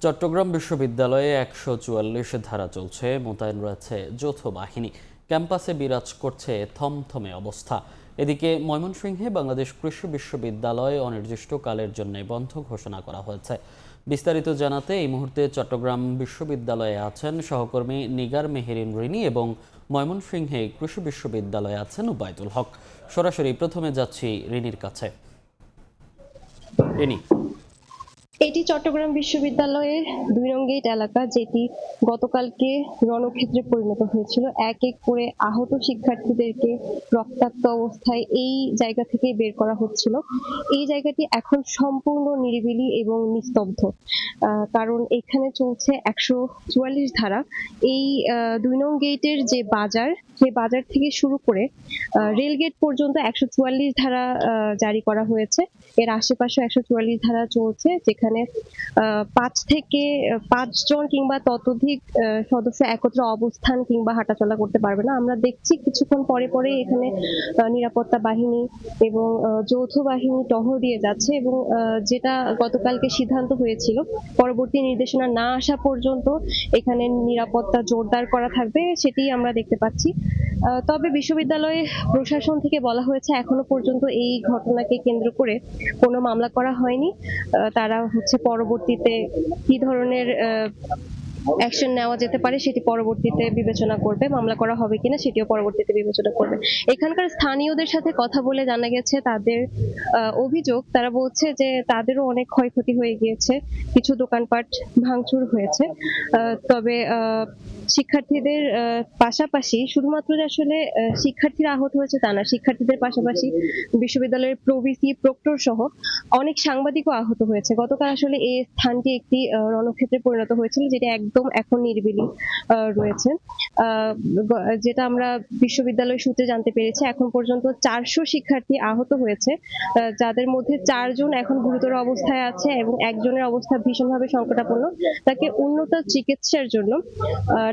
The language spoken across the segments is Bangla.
চট্টগ্রাম বিশ্ববিদ্যালয়ে ১৪৪ ধারা চলছে, মোতায়েন রয়েছে যৌথ বাহিনী। ক্যাম্পাসে বিরাজ করছে থমথমে অবস্থা। এদিকে ময়মনসিংহে বাংলাদেশ কৃষি বিশ্ববিদ্যালয় অনির্দিষ্টকালের জন্য বন্ধ ঘোষণা করা হয়েছে। বিস্তারিত জানাতে এই মুহূর্তে চট্টগ্রাম বিশ্ববিদ্যালয়ে আছেন সহকর্মী নিগার মেহেরিন রিনি এবং ময়মনসিংহে কৃষি বিশ্ববিদ্যালয়ে আছেন উবায়দুল হক। সরাসরি প্রথমে যাচ্ছি রিনির কাছে। রিনি, এটি চট্টগ্রাম বিশ্ববিদ্যালয়ের ২ নং গেট এলাকা, যেটি গতকালকে রণক্ষেত্রে পরিণত হয়েছিল। এক এক করে আহত শিক্ষার্থীদেরকে রক্তাক্ত অবস্থায় এই জায়গা থেকে বের করা হচ্ছিল। এই জায়গাটি এখন সম্পূর্ণ নিরিবিলি এবং নিস্তব্ধ, কারণ এখানে চলছে ১৪৪ ধারা। এই ২ নং গেটের যে বাজার, সেই বাজার থেকে শুরু করে রেল গেট পর্যন্ত ১৪৪ ধারা জারি করা হয়েছে। এর আশেপাশে ১৪৪ ধারা চলছে, যেখানে ৫ থেকে ৫ জন কিংবা ততোধিক সদস্য একত্র অবস্থান কিংবা হাঁটাচলা করতে পারবে না। আমরা দেখছি কিছুক্ষণ পরে পরে এখানে নিরাপত্তা বাহিনী এবং যৌথ বাহিনী টহল দিয়ে যাচ্ছে, এবং যেটা গতকালকে সিদ্ধান্ত হয়েছিল পরবর্তী নির্দেশনা না আসা পর্যন্ত এখানে নিরাপত্তা জোরদার করা থাকবে, সেটি আমরা দেখতে পাচ্ছি। তবে বিশ্ববিদ্যালয় প্রশাসন থেকে বলা হয়েছে এখনো পর্যন্ত এই ঘটনাকে কেন্দ্র করে কোনো মামলা করা হয়নি। তারা পরবর্তীতে কি ধরনের অ্যাকশন নেওয়া যেতে পারে সেটি পরবর্তীতে বিবেচনা করবে, মামলা করা হবে কিনা সেটিও পরবর্তীতে বিবেচনা করবে। এখানকার স্থানীয়দের সাথে কথা বলে জানা গেছে তাদের অভিযোগ, তারা বলছে যে তাদেরও অনেক ক্ষয়ক্ষতি হয়ে গিয়েছে, কিছু দোকানপাট ভাঙচুর হয়েছে। তবে শিক্ষার্থীদের পাশাপাশি শুধুমাত্র যে আসলে শিক্ষার্থীরা আহত হয়েছে তা না, শিক্ষার্থীদের পাশাপাশি বিশ্ববিদ্যালয়ের প্রভিসি, প্রক্টর সহ অনেক সাংবাদিকও আহত হয়েছে। গতকাল আসলে এই স্থানটি একটি রণক্ষেত্রে পরিণত হয়েছিল, যেটা একদম এখন নিরিবিলি রয়েছে। যেটা আমরা বিশ্ববিদ্যালয় সূত্রে জানতে পেরেছি, এখন পর্যন্ত ৪০০ শিক্ষার্থী আহত হয়েছে, যাদের মধ্যে ৪ জন এখন গুরুতর অবস্থায় আছে এবং একজনের অবস্থা ভীষণভাবে সংকটাপন্ন। তাকে উন্নত চিকিৎসার জন্য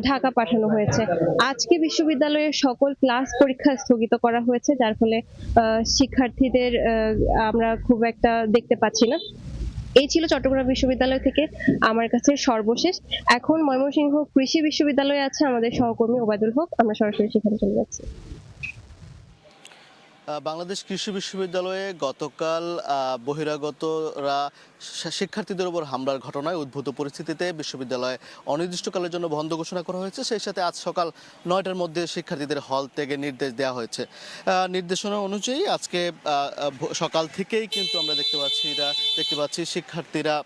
ঢাকা পাঠানো হয়েছে। আজকে বিশ্ববিদ্যালয়ের সকল ক্লাস পরীক্ষা স্থগিত করা হয়েছে, যার ফলে শিক্ষার্থীদের আমরা খুব একটা দেখতে পাচ্ছি না। এই ছিল চট্টগ্রাম বিশ্ববিদ্যালয় থেকে আমার কাছে সর্বশেষ। এখন ময়মনসিংহ কৃষি বিশ্ববিদ্যালয়ে আছে আমাদের সহকর্মী ওবায়দুল হক, আমরা সরাসরি সেখানে চলে যাচ্ছি। বাংলাদেশ কৃষি বিশ্ববিদ্যালয়ে গতকাল বহিরাগতরা শিক্ষার্থীদের উপর হামলার ঘটনায় উদ্ভূত পরিস্থিতিতে বিশ্ববিদ্যালয় অনির্দিষ্টকালের জন্য বন্ধ ঘোষণা করা হয়েছে। সেই সাথে আজ সকাল ৯টার মধ্যে শিক্ষার্থীদের হল ত্যাগের নির্দেশ দেওয়া হয়েছে। নির্দেশনা অনুযায়ী আজকে সকাল থেকেই কিন্তু আমরা দেখতে পাচ্ছি শিক্ষার্থীরা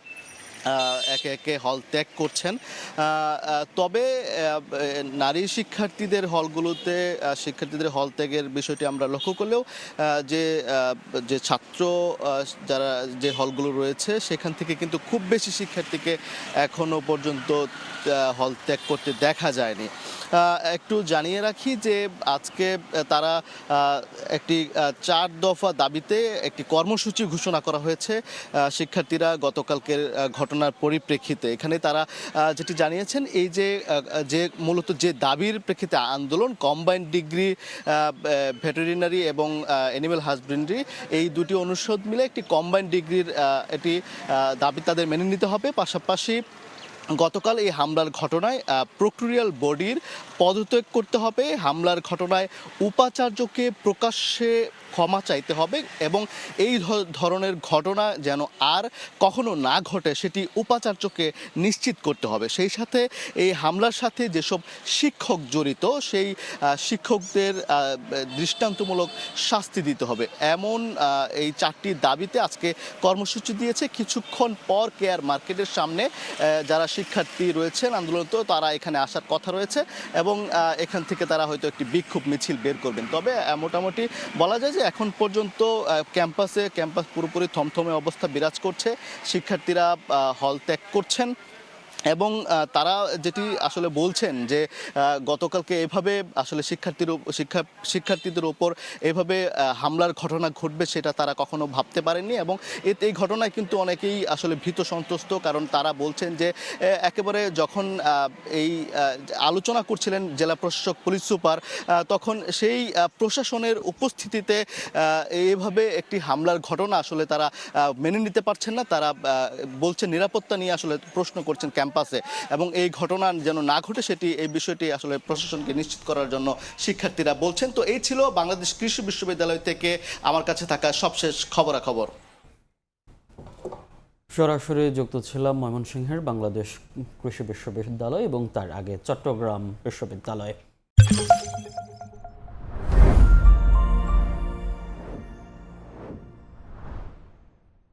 একে একে হল ত্যাগ করছেন। তবে নারী শিক্ষার্থীদের হলগুলোতে শিক্ষার্থীদের হল ত্যাগের বিষয়টি আমরা লক্ষ্য করলেও যে ছাত্র যারা যে হলগুলো রয়েছে সেখান থেকে কিন্তু খুব বেশি শিক্ষার্থীকে এখনো পর্যন্ত হল ত্যাগ করতে দেখা যায়নি। একটু জানিয়ে রাখি যে আজকে তারা একটি 4 দফা দাবিতে একটি কর্মসূচি ঘোষণা করা হয়েছে। শিক্ষার্থীরা গতকালকের ঘটনার পরিপ্রেক্ষিতে এখানে তারা যেটি জানিয়েছেন, এই যে মূলত যে দাবির প্রেক্ষিতে আন্দোলন, কম্বাইন্ড ডিগ্রি ভেটেরিনারি এবং অ্যানিম্যাল হাজবেন্ডারি, এই দুটি অনুষদ মিলে একটি কম্বাইন্ড ডিগ্রির এটি দাবি তাদের মেনে নিতে হবে। পাশাপাশি গতকাল এই হামলার ঘটনায় প্রক্টোরিয়াল বডির পদত্যাগ করতে হবে, হামলার ঘটনায় উপাচার্যকে প্রকাশ্যে ক্ষমা চাইতে হবে এবং এই ধরনের ঘটনা যেন আর কখনো না ঘটে সেটি উপাচার্যকে নিশ্চিত করতে হবে। সেই সাথে এই হামলার সাথে যেসব শিক্ষক জড়িত সেই শিক্ষকদের দৃষ্টান্তমূলক শাস্তি দিতে হবে, এমন এই 4টি দাবিতে আজকে কর্মসূচি দিয়েছে। কিছুক্ষণ পর কেয়ার মার্কেটের সামনে যারা শিক্ষার্থী রয়েছেন আন্দোলনরত তারা এখানে আসার কথা রয়েছে এবং এখান থেকে তারা হয়তো একটি বিক্ষোভ মিছিল বের করবেন। তবে মোটামুটি বলা যায় যে এখন পর্যন্ত ক্যাম্পাস পুরোপুরি থমথমে অবস্থা বিরাজ করছে। শিক্ষার্থীরা হল ত্যাগ করছেন এবং তারা যেটি আসলে বলছেন যে গতকালকে এভাবে আসলে শিক্ষার্থীদের ওপর এভাবে হামলার ঘটনা ঘটবে সেটা তারা কখনো ভাবতে পারেননি, এবং এই ঘটনায় কিন্তু অনেকেই আসলে ভীত সন্ত্রস্ত। কারণ তারা বলছেন যে একেবারে যখন এই আলোচনা করছিলেন জেলা প্রশাসক, পুলিশ সুপার, তখন সেই প্রশাসনের উপস্থিতিতে এভাবে একটি হামলার ঘটনা আসলে তারা মেনে নিতে পারছেন না। তারা বলছেন নিরাপত্তা নিয়ে আসলে প্রশ্ন করছেন ক্যাম্পাসে, এবং এই ঘটনা যেন না ঘটে এই বিষয়টি আসলে প্রশাসনকে নিশ্চিত করার জন্য শিক্ষার্থীরা বলছেন। তো এই ছিল বাংলাদেশ কৃষি বিশ্ববিদ্যালয় থেকে আমার কাছে থাকা সবশেষ খবরাখবর। সরাসরি যুক্ত ছিলাম ময়মনসিংহের বাংলাদেশ কৃষি বিশ্ববিদ্যালয় এবং তার আগে চট্টগ্রাম বিশ্ববিদ্যালয়।